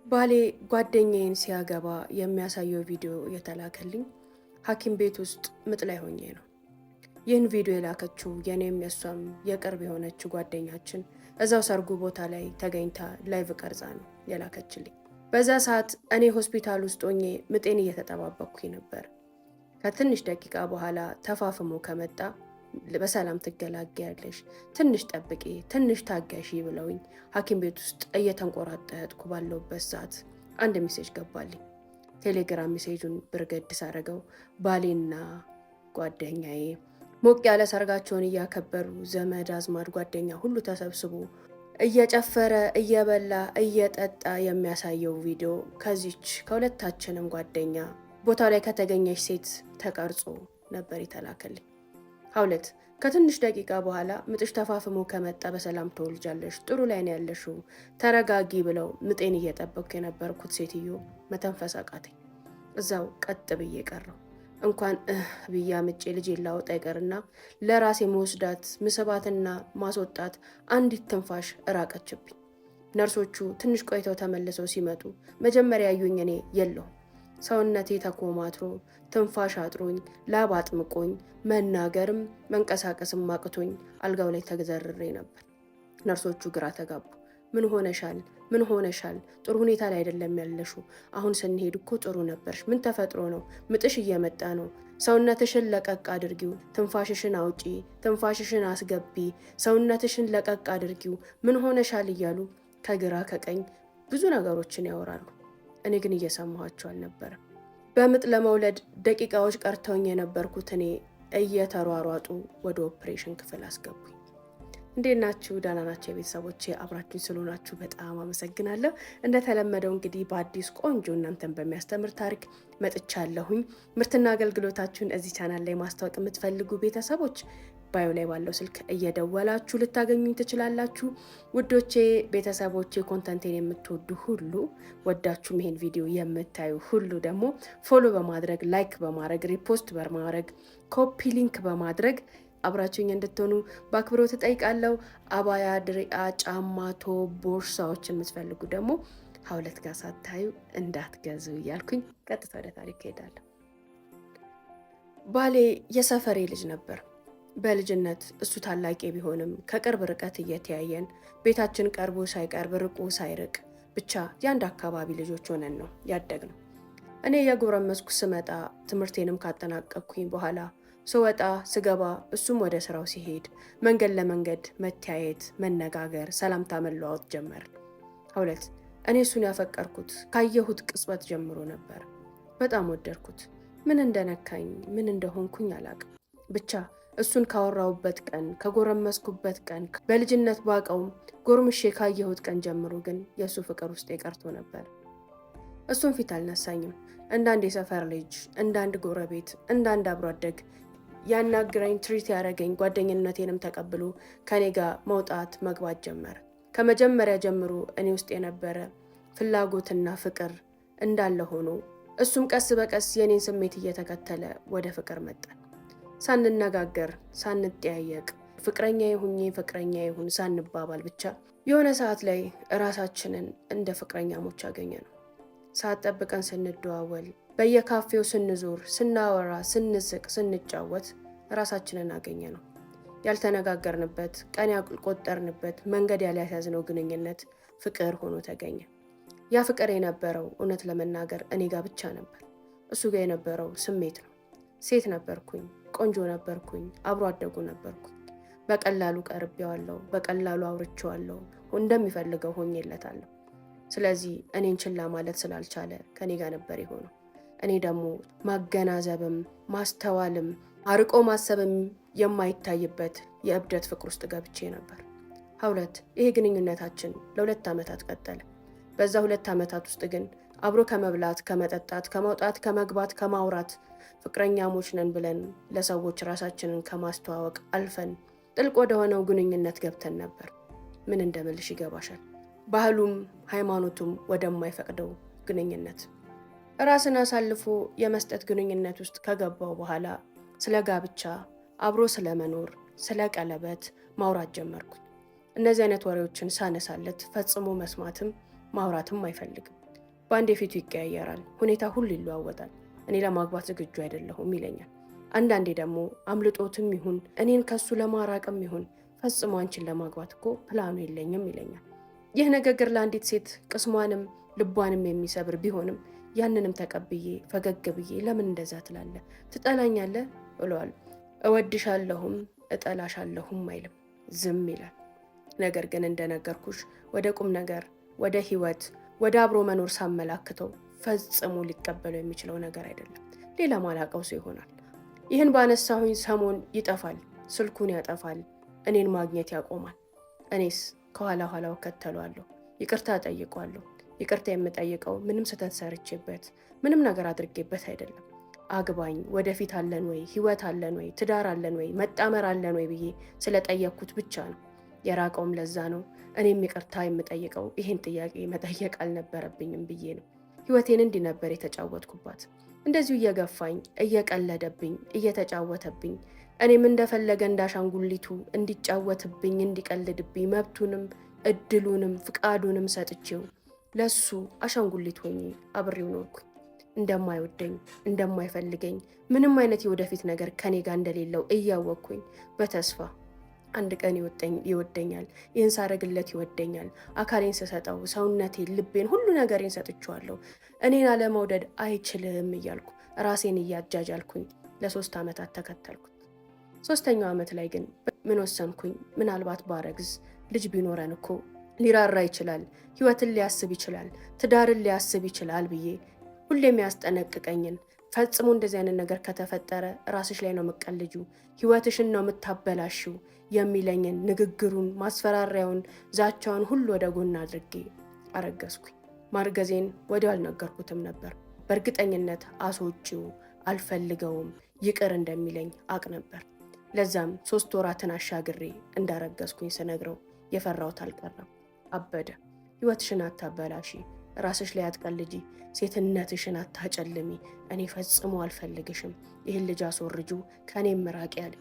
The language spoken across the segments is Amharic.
ባሌ ጓደኛዬን ሲያገባ የሚያሳየው ቪዲዮ የተላከልኝ ሐኪም ቤት ውስጥ ምጥ ላይ ሆኜ ነው። ይህን ቪዲዮ የላከችው የኔም የሷም የቅርብ የሆነችው ጓደኛችን እዛው ሰርጉ ቦታ ላይ ተገኝታ ላይቭ ቀርጻ ነው የላከችልኝ። በዛ ሰዓት እኔ ሆስፒታል ውስጥ ሆኜ ምጤን እየተጠባበቅኩኝ ነበር። ከትንሽ ደቂቃ በኋላ ተፋፍሞ ከመጣ በሰላም ትገላገያለሽ፣ ትንሽ ጠብቂ፣ ትንሽ ታጋሺ ብለውኝ ሐኪም ቤት ውስጥ እየተንቆራጠጥኩ ባለሁበት ሰዓት አንድ ሜሴጅ ገባልኝ። ቴሌግራም ሜሴጁን ብርገድ ሳረገው ባሌና ጓደኛዬ ሞቅ ያለ ሰርጋቸውን እያከበሩ ዘመድ አዝማድ ጓደኛ ሁሉ ተሰብስቦ እየጨፈረ እየበላ እየጠጣ የሚያሳየው ቪዲዮ ከዚች ከሁለታችንም ጓደኛ ቦታው ላይ ከተገኘች ሴት ተቀርጾ ነበር የተላከልኝ። ሀውለት ከትንሽ ደቂቃ በኋላ ምጥሽ ተፋፍሞ ከመጣ በሰላም ትወልጃለሽ፣ ጥሩ ላይ ነው ያለሽው፣ ተረጋጊ ብለው ምጤን እየጠበቅኩ የነበርኩት ሴትዮ መተንፈስ አቃተኝ። እዛው ቀጥ ብዬ ቀረው። እንኳን ብያ ምጬ ልጅ ላወጣ ይቀርና ለራሴ መወስዳት ምስባትና ማስወጣት አንዲት ትንፋሽ እራቀችብኝ። ነርሶቹ ትንሽ ቆይተው ተመልሰው ሲመጡ መጀመሪያ ያዩኝ እኔ የለሁም። ሰውነቴ ተኮማትሮ ትንፋሽ አጥሮኝ ላብ አጥምቆኝ መናገርም መንቀሳቀስም አቅቶኝ አልጋው ላይ ተዘርሬ ነበር። ነርሶቹ ግራ ተጋቡ። ምን ሆነሻል? ምን ሆነሻል? ጥሩ ሁኔታ ላይ አይደለም ያለሹ። አሁን ስንሄድ እኮ ጥሩ ነበርሽ። ምን ተፈጥሮ ነው? ምጥሽ እየመጣ ነው። ሰውነትሽን ለቀቅ አድርጊው፣ ትንፋሽሽን አውጪ፣ ትንፋሽሽን አስገቢ፣ ሰውነትሽን ለቀቅ አድርጊው፣ ምን ሆነሻል እያሉ ከግራ ከቀኝ ብዙ ነገሮችን ያወራሉ። እኔ ግን እየሰማኋቸው አልነበረም። በምጥ ለመውለድ ደቂቃዎች ቀርተውኝ የነበርኩት እኔ እየተሯሯጡ ወደ ኦፕሬሽን ክፍል አስገቡኝ። እንዴት ናችሁ? ደህና ናችሁ? የቤተሰቦቼ አብራችሁኝ ስለሆናችሁ በጣም አመሰግናለሁ። እንደተለመደው እንግዲህ በአዲስ ቆንጆ እናንተን በሚያስተምር ታሪክ መጥቻለሁኝ። ምርትና አገልግሎታችሁን እዚህ ቻናል ላይ ማስታወቅ የምትፈልጉ ቤተሰቦች ባዮ ላይ ባለው ስልክ እየደወላችሁ ልታገኙኝ ትችላላችሁ። ውዶቼ ቤተሰቦቼ፣ ኮንተንቴን የምትወዱ ሁሉ ወዳችሁም ይሄን ቪዲዮ የምታዩ ሁሉ ደግሞ ፎሎ በማድረግ ላይክ በማድረግ ሪፖስት በማድረግ ኮፒ ሊንክ በማድረግ አብራችሁኝ እንድትሆኑ በአክብሮት እጠይቃለሁ። አባያ፣ ድሪያ፣ ጫማቶ፣ ቦርሳዎችን የምትፈልጉ ደግሞ ሀውለት ጋር ሳታዩ እንዳትገዙ እያልኩኝ ቀጥታ ወደ ታሪክ እሄዳለሁ። ባሌ የሰፈሬ ልጅ ነበር። በልጅነት እሱ ታላቄ ቢሆንም ከቅርብ ርቀት እየተያየን ቤታችን ቀርቦ ሳይቀርብ ርቆ ሳይርቅ ብቻ የአንድ አካባቢ ልጆች ሆነን ነው ያደግነው። እኔ የጎረመስኩ ስመጣ ትምህርቴንም ካጠናቀቅኩኝ በኋላ ስወጣ ስገባ እሱም ወደ ስራው ሲሄድ መንገድ ለመንገድ መተያየት፣ መነጋገር፣ ሰላምታ መለዋወጥ ጀመርን። ሀውለት እኔ እሱን ያፈቀርኩት ካየሁት ቅጽበት ጀምሮ ነበር። በጣም ወደድኩት። ምን እንደነካኝ ምን እንደሆንኩኝ አላቅም። ብቻ እሱን ካወራሁበት ቀን ከጎረመስኩበት ቀን በልጅነት ባቀውም ጎርምሼ ካየሁት ቀን ጀምሮ ግን የእሱ ፍቅር ውስጥ የቀርቶ ነበር። እሱን ፊት አልነሳኝም። እንዳንድ የሰፈር ልጅ፣ እንዳንድ ጎረቤት፣ እንዳንድ አብሮ አደግ ያናግረኝ፣ ትሪት ያደረገኝ፣ ጓደኝነቴንም ተቀብሎ ከኔ ጋር መውጣት መግባት ጀመረ። ከመጀመሪያ ጀምሮ እኔ ውስጥ የነበረ ፍላጎትና ፍቅር እንዳለ ሆኖ እሱም ቀስ በቀስ የኔን ስሜት እየተከተለ ወደ ፍቅር መጣን። ሳንነጋገር ሳንጠያየቅ ፍቅረኛ ይሁኝ ፍቅረኛ ይሁን ሳንባባል ብቻ የሆነ ሰዓት ላይ እራሳችንን እንደ ፍቅረኛሞች አገኘ ነው። ሰዓት ጠብቀን ስንደዋወል፣ በየካፌው ስንዞር፣ ስናወራ፣ ስንስቅ፣ ስንጫወት ራሳችንን አገኘ ነው። ያልተነጋገርንበት ቀን ያልቆጠርንበት መንገድ ያልያዝነው ግንኙነት ፍቅር ሆኖ ተገኘ። ያ ፍቅር የነበረው እውነት ለመናገር እኔ ጋር ብቻ ነበር። እሱ ጋር የነበረው ስሜት ነው። ሴት ነበርኩኝ፣ ቆንጆ ነበርኩኝ፣ አብሮ አደጉ ነበርኩኝ። በቀላሉ ቀርቤዋለሁ፣ በቀላሉ አውርቼዋለሁ፣ እንደሚፈልገው ሆኜለታለሁ። ስለዚህ እኔን ችላ ማለት ስላልቻለ ከኔ ጋር ነበር የሆነው። እኔ ደግሞ ማገናዘብም ማስተዋልም አርቆ ማሰብም የማይታይበት የእብደት ፍቅር ውስጥ ገብቼ ነበር። ሀውለት ይሄ ግንኙነታችን ለ2 ዓመታት ቀጠለ። በዛ 2 ዓመታት ውስጥ ግን አብሮ ከመብላት፣ ከመጠጣት፣ ከመውጣት፣ ከመግባት፣ ከማውራት ፍቅረኛሞች ነን ብለን ለሰዎች ራሳችንን ከማስተዋወቅ አልፈን ጥልቅ ወደሆነው ግንኙነት ገብተን ነበር። ምን እንደምልሽ ይገባሻል። ባህሉም ሃይማኖቱም ወደማይፈቅደው ግንኙነት ራስን አሳልፎ የመስጠት ግንኙነት ውስጥ ከገባው በኋላ ስለ ጋብቻ፣ አብሮ ስለመኖር፣ ስለ ቀለበት ማውራት ጀመርኩኝ። እነዚህ አይነት ወሬዎችን ሳነሳለት ፈጽሞ መስማትም ማውራትም አይፈልግም። በአንዴ ፊቱ ይቀያየራል፣ ሁኔታ ሁሉ ይለዋወጣል። እኔ ለማግባት ዝግጁ አይደለሁም ይለኛል። አንዳንዴ ደግሞ አምልጦትም ይሁን እኔን ከሱ ለማራቅም ይሁን ፈጽሞ አንቺን ለማግባት እኮ ፕላኑ የለኝም ይለኛል። ይህ ንግግር ለአንዲት ሴት ቅስሟንም ልቧንም የሚሰብር ቢሆንም ያንንም ተቀብዬ ፈገግ ብዬ ለምን እንደዛ ትላለህ? ትጠላኛለህ እለዋለሁ። እወድሻለሁም እጠላሻለሁም አይልም፣ ዝም ይላል። ነገር ግን እንደነገርኩሽ ወደ ቁም ነገር፣ ወደ ህይወት፣ ወደ አብሮ መኖር ሳመላክተው ፈጽሞ ሊቀበለው የሚችለው ነገር አይደለም። ሌላ ማላቀው ሰው ይሆናል። ይህን ባነሳሁኝ ሰሞን ይጠፋል፣ ስልኩን ያጠፋል፣ እኔን ማግኘት ያቆማል። እኔስ ከኋላ ኋላው እከተለዋለሁ፣ ይቅርታ ጠይቋለሁ። ይቅርታ የምጠይቀው ምንም ስህተት ሰርቼበት ምንም ነገር አድርጌበት አይደለም። አግባኝ፣ ወደፊት አለን ወይ፣ ህይወት አለን ወይ፣ ትዳር አለን ወይ፣ መጣመር አለን ወይ ብዬ ስለጠየቅኩት ብቻ ነው። የራቀውም ለዛ ነው። እኔም ይቅርታ የምጠይቀው ይሄን ጥያቄ መጠየቅ አልነበረብኝም ብዬ ነው። ህይወቴን እንዲህ ነበር የተጫወትኩባት። እንደዚሁ እየገፋኝ፣ እየቀለደብኝ፣ እየተጫወተብኝ እኔም እንደፈለገ እንዳሻንጉሊቱ እንዲጫወትብኝ፣ እንዲቀልድብኝ መብቱንም እድሉንም ፍቃዱንም ሰጥቼው ለሱ አሻንጉሊት ሆኜ አብሬው ኖርኩኝ። እንደማይወደኝ እንደማይፈልገኝ ምንም አይነት የወደፊት ነገር ከኔ ጋር እንደሌለው እያወቅኩኝ በተስፋ አንድ ቀን ይወደኛል፣ ይህን ሳረግለት ይወደኛል፣ አካሌን ስሰጠው ሰውነቴን፣ ልቤን፣ ሁሉ ነገሬን ሰጥቼዋለሁ፣ እኔን አለመውደድ አይችልም እያልኩ ራሴን እያጃጃልኩኝ ለ3 ዓመታት ተከተልኩት። 3ኛው ዓመት ላይ ግን ምን ወሰንኩኝ? ምናልባት ባረግዝ ልጅ ቢኖረን እኮ ሊራራ ይችላል፣ ህይወትን ሊያስብ ይችላል፣ ትዳርን ሊያስብ ይችላል ብዬ ሁሌም ያስጠነቅቀኝን ፈጽሞ እንደዚህ አይነት ነገር ከተፈጠረ ራስሽ ላይ ነው የምትቀልጂው፣ ህይወትሽን ነው የምታበላሽው የሚለኝን ንግግሩን፣ ማስፈራሪያውን፣ ዛቻውን ሁሉ ወደ ጎን አድርጌ አረገዝኩኝ። ማርገዜን ወዲያው አልነገርኩትም ነበር። በእርግጠኝነት አስወጪው፣ አልፈልገውም፣ ይቅር እንደሚለኝ አቅ ነበር። ለዛም 3 ወራትን አሻግሬ እንዳረገዝኩኝ ስነግረው የፈራሁት አልቀረም። አበደ። ህይወትሽን አታበላሺ፣ ራስሽ ላይ አትቀልጂ፣ ሴትነትሽን አታጨልሚ፣ እኔ ፈጽሞ አልፈልግሽም፣ ይህን ልጅ አስወርጁ፣ ከኔም ምራቅ ያለ።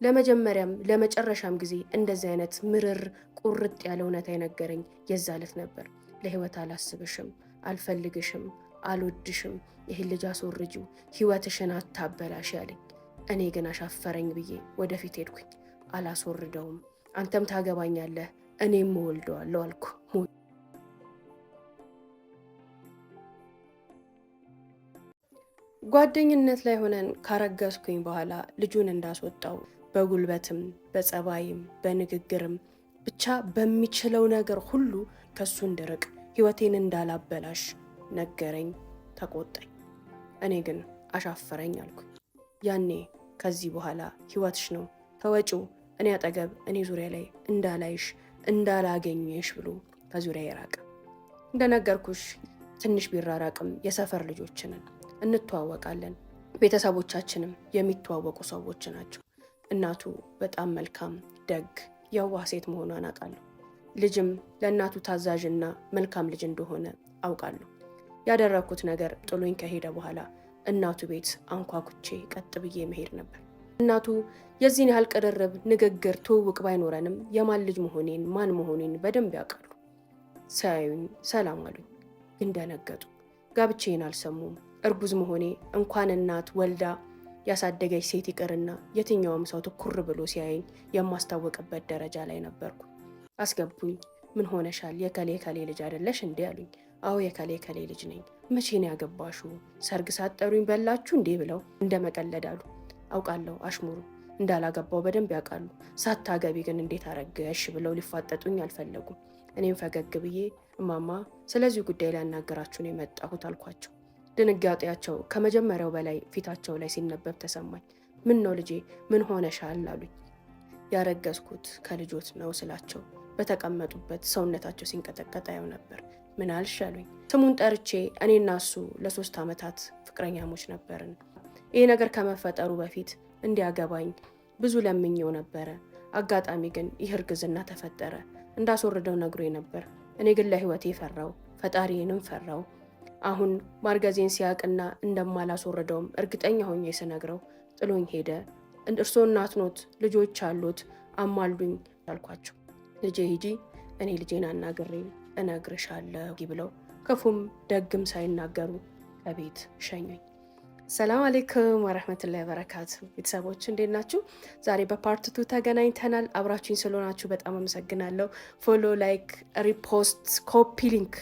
ለመጀመሪያም ለመጨረሻም ጊዜ እንደዚህ አይነት ምርር ቁርጥ ያለ እውነት አይነገረኝ የዛ ዕለት ነበር። ለህይወት አላስብሽም፣ አልፈልግሽም፣ አልወድሽም፣ ይህን ልጅ አስወርጁ፣ ህይወትሽን አታበላሽ ያለኝ። እኔ ግን አሻፈረኝ ብዬ ወደፊት ሄድኩኝ። አላስወርደውም፣ አንተም ታገባኛለህ፣ እኔም እወልደዋለሁ አልኩ። ጓደኝነት ላይ ሆነን ካረገዝኩኝ በኋላ ልጁን እንዳስወጣው በጉልበትም በጸባይም በንግግርም ብቻ በሚችለው ነገር ሁሉ ከሱ እንድርቅ ህይወቴን እንዳላበላሽ ነገረኝ፣ ተቆጣኝ። እኔ ግን አሻፈረኝ አልኩ። ያኔ ከዚህ በኋላ ህይወትሽ ነው ተወጪው፣ እኔ አጠገብ እኔ ዙሪያ ላይ እንዳላይሽ እንዳላገኘሽ ብሎ ከዙሪያ የራቀ። እንደነገርኩሽ ትንሽ ቢራራቅም የሰፈር ልጆችንን እንተዋወቃለን። ቤተሰቦቻችንም የሚተዋወቁ ሰዎች ናቸው። እናቱ በጣም መልካም ደግ የዋህ ሴት መሆኗን አውቃለሁ። ልጅም ለእናቱ ታዛዥና መልካም ልጅ እንደሆነ አውቃለሁ። ያደረኩት ነገር ጥሎኝ ከሄደ በኋላ እናቱ ቤት አንኳኩቼ ቀጥ ብዬ መሄድ ነበር። እናቱ የዚህን ያህል ቅርርብ፣ ንግግር፣ ትውውቅ ባይኖረንም የማን ልጅ መሆኔን ማን መሆኔን በደንብ ያውቃሉ። ሳያዩኝ ሰላም አሉኝ፣ ግን ደነገጡ። ጋብቼን አልሰሙም። እርጉዝ መሆኔ እንኳን እናት ወልዳ ያሳደገች ሴት ይቅርና የትኛውም ሰው ትኩር ብሎ ሲያየኝ የማስታወቅበት ደረጃ ላይ ነበርኩ። አስገቡኝ። ምን ሆነሻል? የከሌ ልጅ አይደለሽ እንዴ አሉኝ። አዎ የከሌ ልጅ ነኝ። መቼ ነው ያገባሽው? ሰርግ ሳትጠሩኝ በላችሁ እንዴ ብለው እንደ መቀለድ አሉ። አውቃለሁ አሽሙሩ እንዳላገባው በደንብ ያውቃሉ። ሳታገቢ ግን እንዴት አረገሽ ብለው ሊፋጠጡኝ አልፈለጉም። እኔም ፈገግ ብዬ እማማ ስለዚህ ጉዳይ ላይ አናገራችሁ ነው የመጣሁት አልኳቸው። ድንጋጤያቸው ከመጀመሪያው በላይ ፊታቸው ላይ ሲነበብ ተሰማኝ። ምን ነው ልጄ ምን ሆነሻል አሉኝ። ያረገዝኩት ከልጆት ነው ስላቸው በተቀመጡበት ሰውነታቸው ሲንቀጠቀጥ አየው ነበር። ምን አልሽ አሉኝ። ስሙን ጠርቼ እኔና እሱ ለ3 ዓመታት ፍቅረኛሞች ነበርን። ይህ ነገር ከመፈጠሩ በፊት እንዲያገባኝ ብዙ ለምኜው ነበረ። አጋጣሚ ግን ይህ እርግዝና ተፈጠረ። እንዳስወርደው ነግሮኝ ነበር። እኔ ግን ለህይወቴ ፈራው፣ ፈጣሪዬንም ፈራው። አሁን ማርገዜን ሲያቅና እንደማላስወርደውም እርግጠኛ ሆኜ ስነግረው ጥሎኝ ሄደ። እርሶ እናት ኖት፣ ልጆች አሉት፣ አማልዱኝ አልኳቸው። ልጄ ሂጂ፣ እኔ ልጄን አናግሬ እነግርሻለሁ ብለው ክፉም ደግም ሳይናገሩ ከቤት ሸኙኝ። ሰላም አለይኩም ወራህመቱላሂ ወበረካቱ። ቤተሰቦች እንዴት ናችሁ? ዛሬ በፓርት 2 ተገናኝተናል። አብራችሁኝ ስለሆናችሁ በጣም አመሰግናለሁ። ፎሎ፣ ላይክ፣ ሪፖስት፣ ኮፒ ሊንክ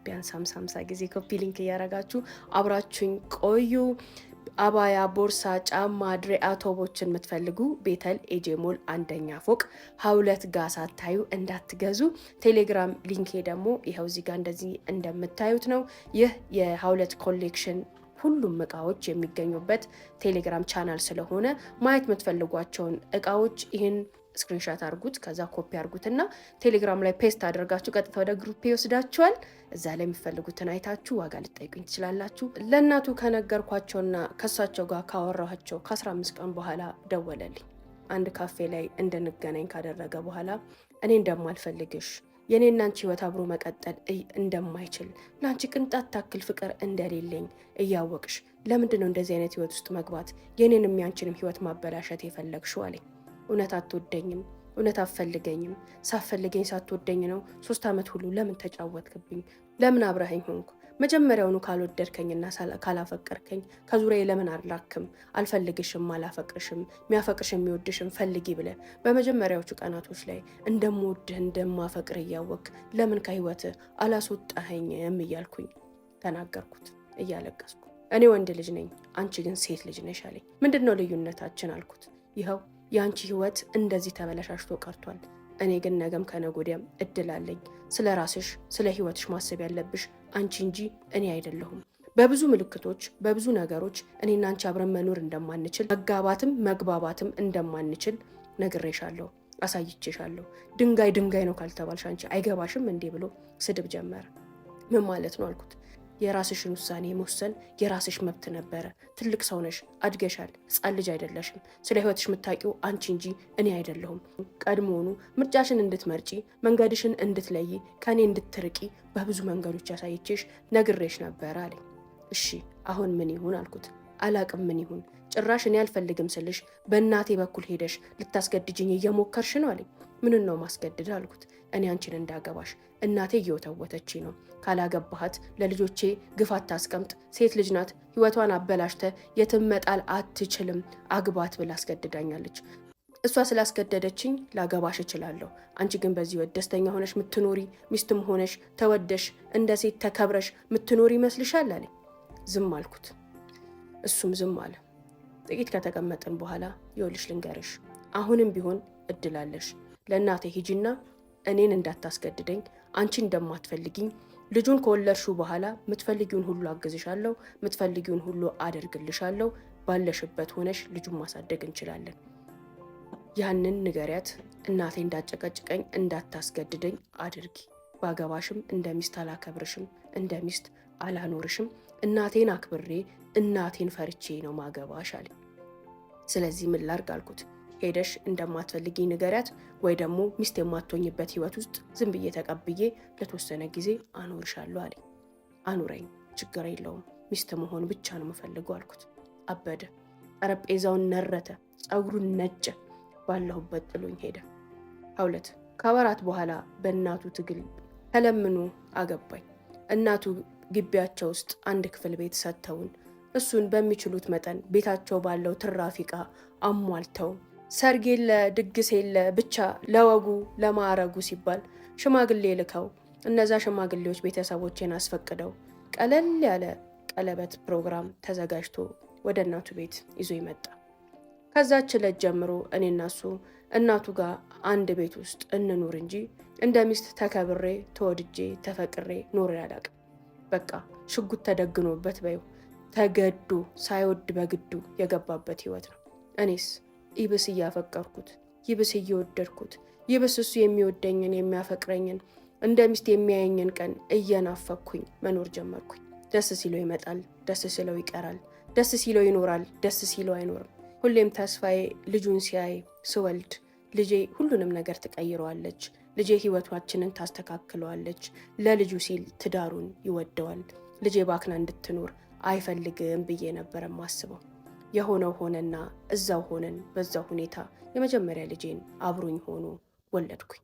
ቢያንስ 50 ጊዜ ኮፒ ሊንክ እያረጋችሁ አብራችሁኝ ቆዩ። አባያ፣ ቦርሳ፣ ጫማ፣ ድሪያ፣ ቶቦችን የምትፈልጉ ቤተል ኤጄ ሞል 1ኛ ፎቅ ሀውለት ጋር ሳታዩ እንዳትገዙ። ቴሌግራም ሊንኬ ደግሞ ይኸው እዚህ ጋር እንደዚህ እንደምታዩት ነው። ይህ የሀውለት ኮሌክሽን ሁሉም እቃዎች የሚገኙበት ቴሌግራም ቻናል ስለሆነ ማየት የምትፈልጓቸውን እቃዎች ይህን ስክሪንሻት አድርጉት፣ ከዛ ኮፒ አድርጉትና ቴሌግራም ላይ ፔስት አድርጋችሁ ቀጥታ ወደ ግሩፕ ይወስዳችኋል። እዛ ላይ የሚፈልጉትን አይታችሁ ዋጋ ልጠይቁኝ ትችላላችሁ። ለእናቱ ከነገርኳቸውና ከሳቸው ጋር ካወራኋቸው ከ15 ቀን በኋላ ደወለልኝ። አንድ ካፌ ላይ እንድንገናኝ ካደረገ በኋላ እኔ እንደማልፈልግሽ የኔና አንቺ ህይወት አብሮ መቀጠል እንደማይችል ለአንቺ ቅንጣት ታክል ፍቅር እንደሌለኝ እያወቅሽ ለምንድን ነው እንደዚህ አይነት ህይወት ውስጥ መግባት የኔንም ያንቺንም ህይወት ማበላሸት የፈለግሽው አለኝ። እውነት አትወደኝም? እውነት አትፈልገኝም? ሳትፈልገኝ ሳትወደኝ ነው 3 ዓመት ሁሉ ለምን ተጫወትክብኝ? ለምን አብረኸኝ ሆንኩ? መጀመሪያውኑ ካልወደድከኝና ካላፈቀርከኝ ከዙሪያዬ ለምን አላክም? አልፈልግሽም፣ አላፈቅርሽም፣ የሚያፈቅርሽ የሚወድሽም ፈልጊ ብለ በመጀመሪያዎቹ ቀናቶች ላይ እንደምወድህ እንደማፈቅር እያወቅ ለምን ከህይወትህ አላስወጣኸኝም እያልኩኝ ተናገርኩት እያለቀስኩ። እኔ ወንድ ልጅ ነኝ፣ አንቺ ግን ሴት ልጅ ነሽ አለኝ። ምንድን ነው ልዩነታችን አልኩት። ይኸው የአንቺ ህይወት እንደዚህ ተበለሻሽቶ ቀርቷል። እኔ ግን ነገም ከነጎዲያም እድል አለኝ። ስለ ራስሽ ስለ ህይወትሽ ማሰብ ያለብሽ አንቺ እንጂ እኔ አይደለሁም። በብዙ ምልክቶች በብዙ ነገሮች እኔና አንቺ አብረን መኖር እንደማንችል መጋባትም መግባባትም እንደማንችል ነግሬሻለሁ፣ አሳይቼሻለሁ። ድንጋይ ነው ካልተባልሽ አንቺ አይገባሽም እንዴ ብሎ ስድብ ጀመረ። ምን ማለት ነው አልኩት። የራስሽን ውሳኔ መወሰን የራስሽ መብት ነበረ። ትልቅ ሰው ነሽ፣ አድገሻል፣ ህፃን ልጅ አይደለሽም። ስለ ህይወትሽ የምታውቂው አንቺ እንጂ እኔ አይደለሁም። ቀድሞውኑ ምርጫሽን እንድትመርጪ መንገድሽን እንድትለይ ከእኔ እንድትርቂ በብዙ መንገዶች ያሳይቼሽ ነግሬሽ ነበረ አለኝ። እሺ አሁን ምን ይሁን አልኩት። አላቅም ምን ይሁን። ጭራሽ እኔ አልፈልግም ስልሽ በእናቴ በኩል ሄደሽ ልታስገድጅኝ እየሞከርሽ ነው አለኝ። ምንን ነው ማስገድድ አልኩት። እኔ አንቺን እንዳገባሽ እናቴ እየወተወተች ነው። ካላገባሃት ለልጆቼ ግፍ አታስቀምጥ፣ ሴት ልጅ ናት፣ ህይወቷን አበላሽተ የትም መጣል አትችልም፣ አግባት ብላ አስገድዳኛለች። እሷ ስላስገደደችኝ ላገባሽ እችላለሁ። አንቺ ግን በዚህ ወድ ደስተኛ ሆነሽ ምትኖሪ፣ ሚስትም ሆነሽ ተወደሽ እንደ ሴት ተከብረሽ ምትኖሪ ይመስልሻል አለኝ። ዝም አልኩት። እሱም ዝም አለ። ጥቂት ከተቀመጥን በኋላ ይኸውልሽ ልንገርሽ፣ አሁንም ቢሆን እድላለሽ። ለእናቴ ሂጂና እኔን እንዳታስገድደኝ፣ አንቺ እንደማትፈልጊኝ ልጁን ከወለድሽው በኋላ ምትፈልጊውን ሁሉ አግዝሻለሁ፣ ምትፈልጊውን ሁሉ አደርግልሻለሁ። ባለሽበት ሆነሽ ልጁን ማሳደግ እንችላለን። ያንን ንገሪያት። እናቴ እንዳጨቀጭቀኝ እንዳታስገድደኝ አድርጊ። ባገባሽም እንደ ሚስት አላከብርሽም፣ እንደ ሚስት አላኖርሽም። እናቴን አክብሬ እናቴን ፈርቼ ነው ማገባሽ አለኝ። ስለዚህ ምን ላድርግ አልኩት። ሄደሽ እንደማትፈልጊኝ ንገሪያት፣ ወይ ደግሞ ሚስት የማትሆኝበት ህይወት ውስጥ ዝም ብዬ ተቀብዬ ለተወሰነ ጊዜ አኖርሻለሁ አለኝ። አኑረኝ፣ ችግር የለውም፣ ሚስት መሆን ብቻ ነው የምፈልገው አልኩት። አበደ። ጠረጴዛውን ነረተ፣ ፀጉሩን ነጨ። ባለሁበት ጥሎኝ ሄደ። ሀውለት ከወራት በኋላ በእናቱ ትግል ተለምኖ አገባኝ። እናቱ ግቢያቸው ውስጥ አንድ ክፍል ቤት ሰጥተውን እሱን በሚችሉት መጠን ቤታቸው ባለው ትራፊ ዕቃ አሟልተው ሰርግ የለ ድግስ የለ ብቻ ለወጉ ለማዕረጉ ሲባል ሽማግሌ ልከው እነዛ ሽማግሌዎች ቤተሰቦቼን አስፈቅደው ቀለል ያለ ቀለበት ፕሮግራም ተዘጋጅቶ ወደ እናቱ ቤት ይዞ ይመጣ። ከዛች ዕለት ጀምሮ እኔና እሱ እናቱ ጋር አንድ ቤት ውስጥ እንኑር እንጂ እንደ ሚስት ተከብሬ ተወድጄ ተፈቅሬ ኖሬ አላቅም። በቃ ሽጉጥ ተደግኖበት በይው ተገዶ ሳይወድ በግዱ የገባበት ህይወት ነው። እኔስ ይብስ እያፈቀርኩት ይብስ እየወደድኩት ይብስ እሱ የሚወደኝን የሚያፈቅረኝን እንደ ሚስት የሚያየኝን ቀን እየናፈኩኝ መኖር ጀመርኩኝ። ደስ ሲለው ይመጣል፣ ደስ ሲለው ይቀራል፣ ደስ ሲለው ይኖራል፣ ደስ ሲለው አይኖርም። ሁሌም ተስፋዬ ልጁን ሲያይ ስወልድ ልጄ ሁሉንም ነገር ትቀይረዋለች፣ ልጄ ህይወታችንን ታስተካክለዋለች፣ ለልጁ ሲል ትዳሩን ይወደዋል፣ ልጄ ባክና እንድትኖር አይፈልግም ብዬ ነበር ማስበው። የሆነው ሆነና እዛው ሆነን በዛው ሁኔታ የመጀመሪያ ልጄን አብሮኝ ሆኖ ወለድኩኝ።